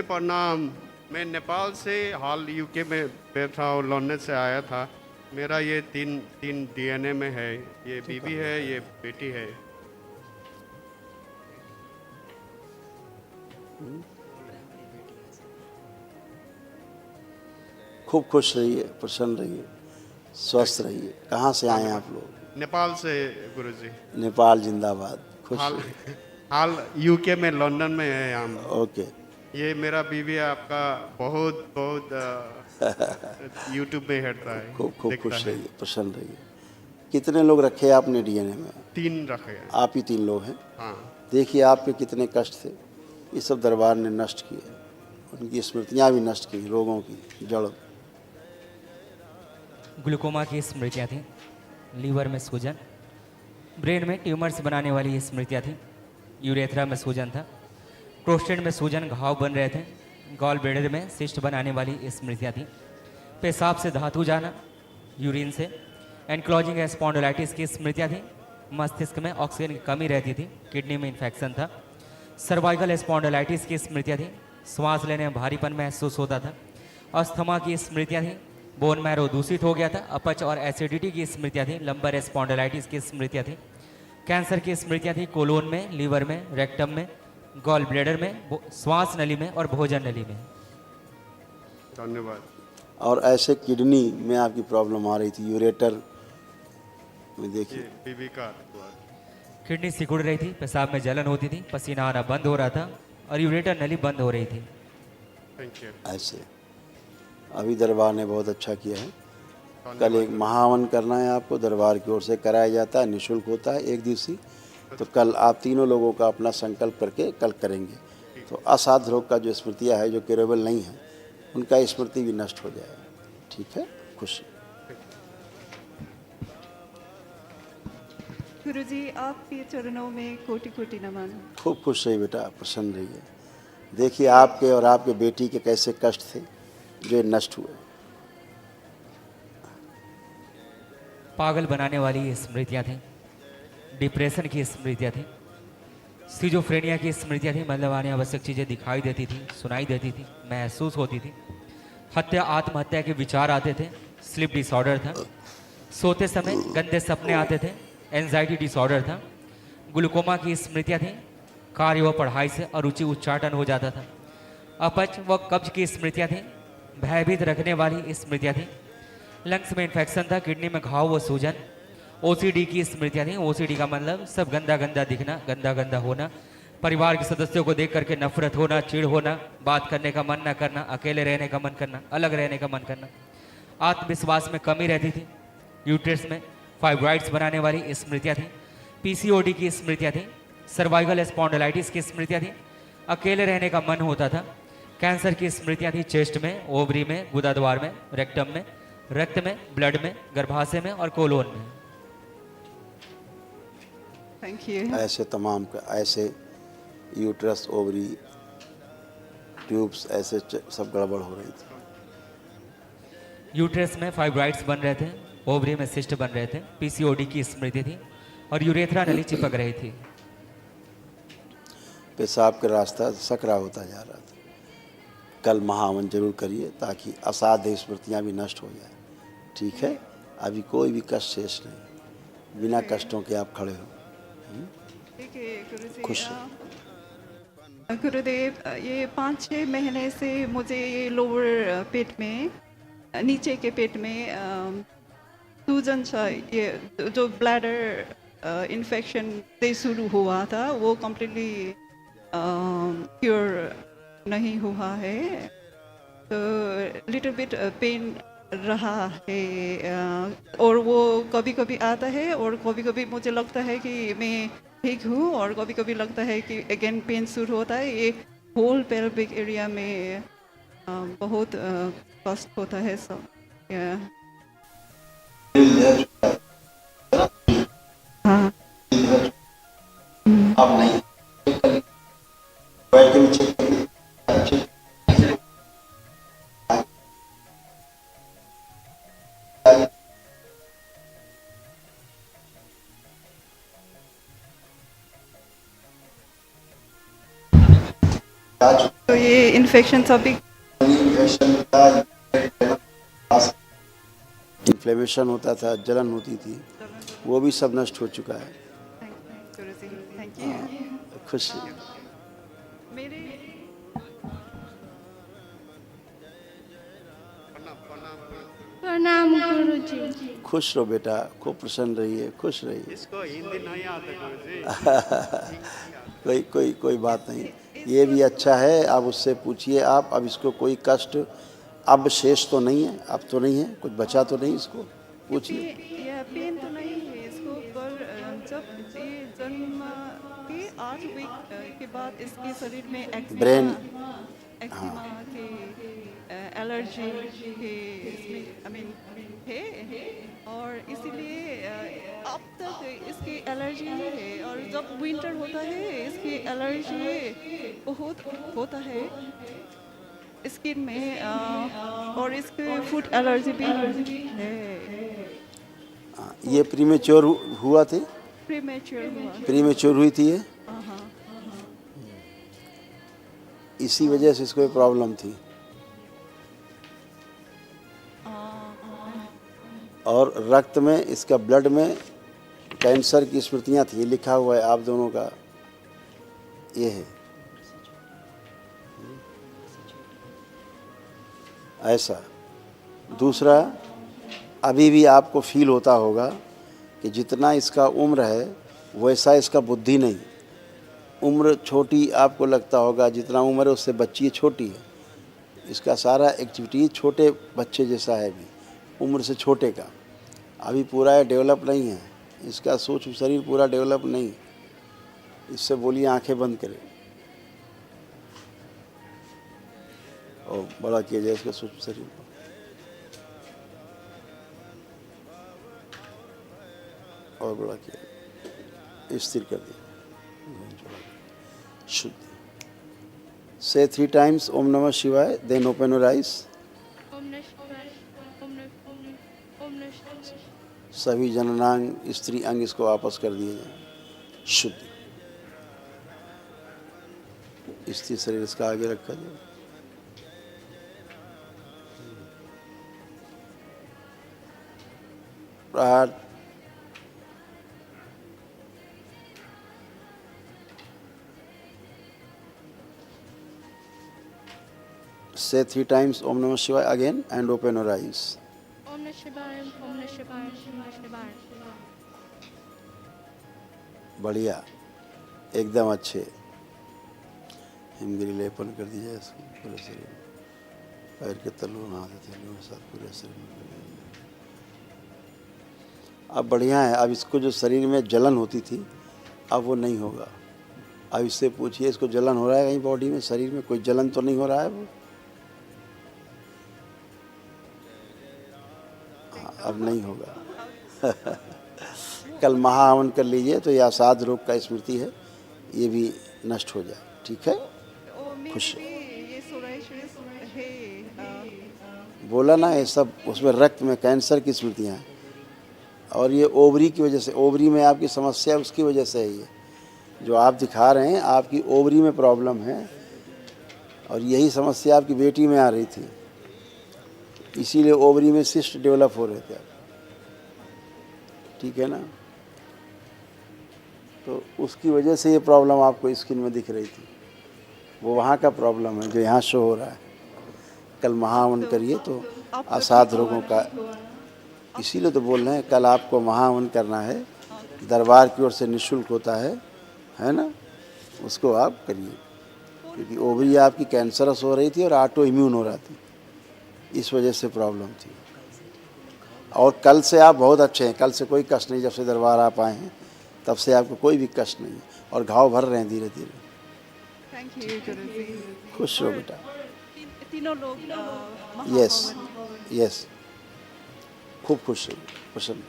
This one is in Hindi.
जी प्रणाम। मैं नेपाल से हाल यूके में बैठा हूँ, लंदन से आया था। मेरा ये तीन तीन डीएनए में है। ये बीबी है, ये बेटी है। खूब खुश रहिए, प्रसन्न रहिए, स्वस्थ रहिए। कहाँ से आए हैं आप लोग? नेपाल से गुरुजी। नेपाल जिंदाबाद। खुश हाल रहिए। हाल यूके में, लंदन में है हम। ओके। ये मेरा बीवी है, आपका बहुत बहुत यूट्यूब में हेरता है, खूब खूब देखता खुश है। रहिए, प्रसन्न रहिए। कितने लोग रखे आपने डीएनए में? 3 रखे हैं। आप ही 3 लोग हैं। हाँ। देखिए आपके कितने कष्ट थे, ये सब दरबार ने नष्ट किए। उनकी स्मृतियाँ भी नष्ट की, रोगों की जड़। ग्लूकोमा की स्मृतियाँ थीं, लीवर में सूजन, ब्रेन में ट्यूमर्स बनाने वाली स्मृतियाँ थीं, यूरेथ्रा में सूजन था, प्रोस्टेट में सूजन, घाव बन रहे थे, गॉल ब्लैडर में सिस्ट बनाने वाली स्मृतियाँ थीं, पेशाब से धातु जाना, यूरिन से, एनक्लोजिंग स्पॉन्डिलाइटिस की स्मृतियाँ थीं, मस्तिष्क में ऑक्सीजन की कमी रहती थी, किडनी में इन्फेक्शन था, सर्वाइकल स्पॉन्डिलाइटिस की स्मृतियाँ थीं, श्वास लेने में भारीपन महसूस होता था, अस्थमा की स्मृतियाँ थीं, बोन मैरो दूषित हो गया था, अपच और एसिडिटी की स्मृतियाँ थीं, लंबर स्पॉन्डिलाइटिस की स्मृतियाँ थीं, कैंसर की स्मृतियाँ थीं, कोलोन में, लीवर में, रेक्टम में, गॉल ब्लैडर में, श्वास नली में और भोजन नली में। धन्यवाद। और ऐसे किडनी में आपकी प्रॉब्लम आ रही थी, यूरेटर में देखिए। ये बीबी का दुआ। किडनी सिकुड़ रही थी, पेशाब में जलन होती थी, पसीना आना बंद हो रहा था और यूरेटर नली बंद हो रही थी। Thank you. ऐसे अभी दरबार ने बहुत अच्छा किया है। कल एक महावन करना है आपको, दरबार की ओर से कराया जाता है, निःशुल्क होता है, 1 दिवसीय। तो कल आप तीनों लोगों का अपना संकल्प करके कल करेंगे। तो असाध्य रोग का जो स्मृतियाँ है, जो क्यूरेबल नहीं है, उनका स्मृति भी नष्ट हो जाएगा। ठीक है, खुश। गुरुजी, आपके चरणों में कोटि कोटि नमन। खूब खुश रहिए बेटा, प्रसन्न रहिए। देखिए आपके और आपके बेटी के कैसे कष्ट थे जो ये नष्ट हुए। पागल बनाने वाली स्मृतियाँ थीं, डिप्रेशन की स्मृतियाँ थीं, सिजोफ्रेनिया की स्मृतियाँ थीं, मतलब आने आवश्यक चीज़ें दिखाई देती थी, सुनाई देती थी, महसूस होती थी, हत्या आत्महत्या के विचार आते थे, स्लीप डिसऑर्डर था, सोते समय गंदे सपने आते थे, एंजाइटी डिसऑर्डर था, ग्लूकोमा की स्मृतियाँ थीं, कार्य व पढ़ाई से अरुचि उच्चाटन हो जाता था, अपच व कब्ज की स्मृतियाँ थीं, भयभीत रखने वाली स्मृतियाँ थीं, लंग्स में इन्फेक्शन था, किडनी में घाव व सूजन, ओसीडी की स्मृतियाँ थीं। ओसीडी का मतलब सब गंदा गंदा दिखना, गंदा गंदा होना, परिवार के सदस्यों को देख करके नफरत होना, चिढ़ होना, बात करने का मन न करना, अकेले रहने का मन करना, अलग रहने का मन करना, आत्मविश्वास में कमी रहती थी, यूट्रस में फाइब्रॉइड्स बनाने वाली स्मृतियाँ थीं, पीसीओडी की स्मृतियाँ थीं, सर्वाइकल स्पॉन्डिलाइटिस की स्मृतियाँ थीं, अकेले रहने का मन होता था, कैंसर की स्मृतियाँ थी, चेस्ट में, ओवरी में, गुदाद्वार में, रेक्टम में, रक्त में, ब्लड में, गर्भाशय में और कोलोन में। Thank you. ऐसे तमाम का, ऐसे यूट्रस, ओवरी, ट्यूब्स, ऐसे सब गड़बड़ हो रही थी। यूट्रस में फाइब्रॉइड्स बन रहे थे, ओवरी में सिस्ट बन रहे थे, पीसीओडी की स्मृति थी और यूरेथ्रा नली चिपक रही थी। पेशाब का रास्ता सकरा होता जा रहा था। कल महावन जरूर करिए ताकि असाध्य स्मृतियाँ भी नष्ट हो जाए। ठीक है, अभी कोई भी कष्ट शेष नहीं, बिना कष्टों के आप खड़े हो। ठीक है गुरुजी। खुश गुरुदेव, ये 5-6 महीने से मुझे ये लोअर पेट में, नीचे के पेट में सूजन था। ये जो ब्लैडर इन्फेक्शन से शुरू हुआ था वो कम्प्लीटली क्योर नहीं हुआ है। तो लिटिल बिट पेन रहा है, और वो कभी कभी आता है और कभी कभी मुझे लगता है कि मैं ठीक हूँ, और कभी कभी लगता है कि अगेन पेन शुरू होता है। ये होल पेल्विक एरिया में बहुत कष्ट होता है सब। हाँ। अब नहीं बैठ के भी चेक करिए। तो ये इन्फेक्शन सभी इन्फ्लेमेशन होता था, जलन होती थी, वो भी सब नष्ट हो चुका है। Thank you. खुश मेरे प्रणाम गुरुजी। खुश रहो बेटा, खूब प्रसन्न रहिए, खुश रहिए। इसको हिंदी नहीं आता गुरुजी। कोई बात नहीं, ये भी अच्छा है। अब उससे पूछिए आप, अब इसको कोई कष्ट अब शेष तो नहीं है, अब तो नहीं है, कुछ बचा तो नहीं, इसको पूछिए। यह पेन तो नहीं है इसको, पर जब ये जन्म के 8 वीक के बाद इसके शरीर में ब्रेन एक्जिमा के एलर्जी के इसमें आई मीन है, और इसीलिए अब तक इसकी एलर्जी है, और जब विंटर होता है इसकी एलर्जी बहुत होता है स्किन में, और इसके फूड एलर्जी भी है। ये प्रीमेच्योर हुआ थी, प्रीमेच्योर हुआ। प्रीमेच्योर हुई थी ये, हाँ। इसी वजह से इसको प्रॉब्लम थी। और रक्त में, इसका ब्लड में कैंसर की स्मृतियाँ थी, ये लिखा हुआ है आप दोनों का, ये है ऐसा। दूसरा, अभी भी आपको फील होता होगा कि जितना इसका उम्र है वैसा इसका बुद्धि नहीं। उम्र छोटी आपको लगता होगा, जितना उम्र है उससे बच्ची छोटी है, इसका सारा एक्टिविटी छोटे बच्चे जैसा है, भी उम्र से छोटे का। अभी पूरा डेवलप नहीं है, इसका सूक्ष्म शरीर पूरा डेवलप नहीं। इससे बोलिए आंखें बंद करें और बड़ा किया जाए इसका सूक्ष्म शरीर को। और बड़ा किया, स्थिर कर दिया, शुद्ध। Say 3 times Om Namah Shivaya, then open your eyes. ओम नमः शिवाय। ओम नमः शिवाय। सभी जननांग, स्त्री अंग इसको वापस कर दिए जाए, शुद्ध। स्त्री शरीर इसका आगे रखा जाए। प्रहार। Say 3 times Om Namah Shivaya again and open your eyes. ओम नमः शिवाय। ओम नमः शिवाय। ओम नमः शिवाय। बढ़िया, एकदम अच्छे। हिमगिरी लेपन कर दिया इसको पूरे शरीर में, पैर के तलुओं में, हाथ तलुओं के साथ पूरे शरीर में। अब बढ़िया है। अब इसको जो शरीर में जलन होती थी अब वो नहीं होगा। अब इससे पूछिए, इसको जलन हो रहा है कहीं बॉडी में, शरीर में कोई जलन तो नहीं हो रहा है वो? हाँ, अब नहीं होगा। कल महाहवन कर लीजिए तो यह असाध रोग का स्मृति है, ये भी नष्ट हो जाए। ठीक है, खुश है। ये सोराइसिस है, बोला ना, ये सब उसमें रक्त में कैंसर की स्मृतियाँ हैं, और ये ओवरी की वजह से, ओवरी में आपकी समस्या उसकी वजह से है। ये जो आप दिखा रहे हैं, आपकी ओवरी में प्रॉब्लम है, और यही समस्या आपकी बेटी में आ रही थी, इसीलिए ओवरी में सिस्ट डेवलप हो रहे थे। ठीक है ना, तो उसकी वजह से ये प्रॉब्लम आपको स्किन में दिख रही थी। वो वहाँ का प्रॉब्लम है जो यहाँ शो हो रहा है। कल महाहवन करिए तो असाध रोगों का, इसीलिए तो बोल रहे हैं कल आपको महाहवन करना है, दरबार की ओर से निःशुल्क होता है ना, उसको आप करिए। क्योंकि ओवरी आपकी कैंसरस हो रही थी और ऑटो इम्यून हो रहा थी, इस वजह से प्रॉब्लम थी। और कल से आप बहुत अच्छे हैं, कल से कोई कष्ट नहीं। जब से दरबार आप आए हैं तब से आपको कोई भी कष्ट नहीं है, और घाव भर रहे हैं धीरे धीरे। थैंक यू गुरुजी। खुश रहो बेटा। तीनों लोग यस, खूब खुश रहिए, प्रसन्न।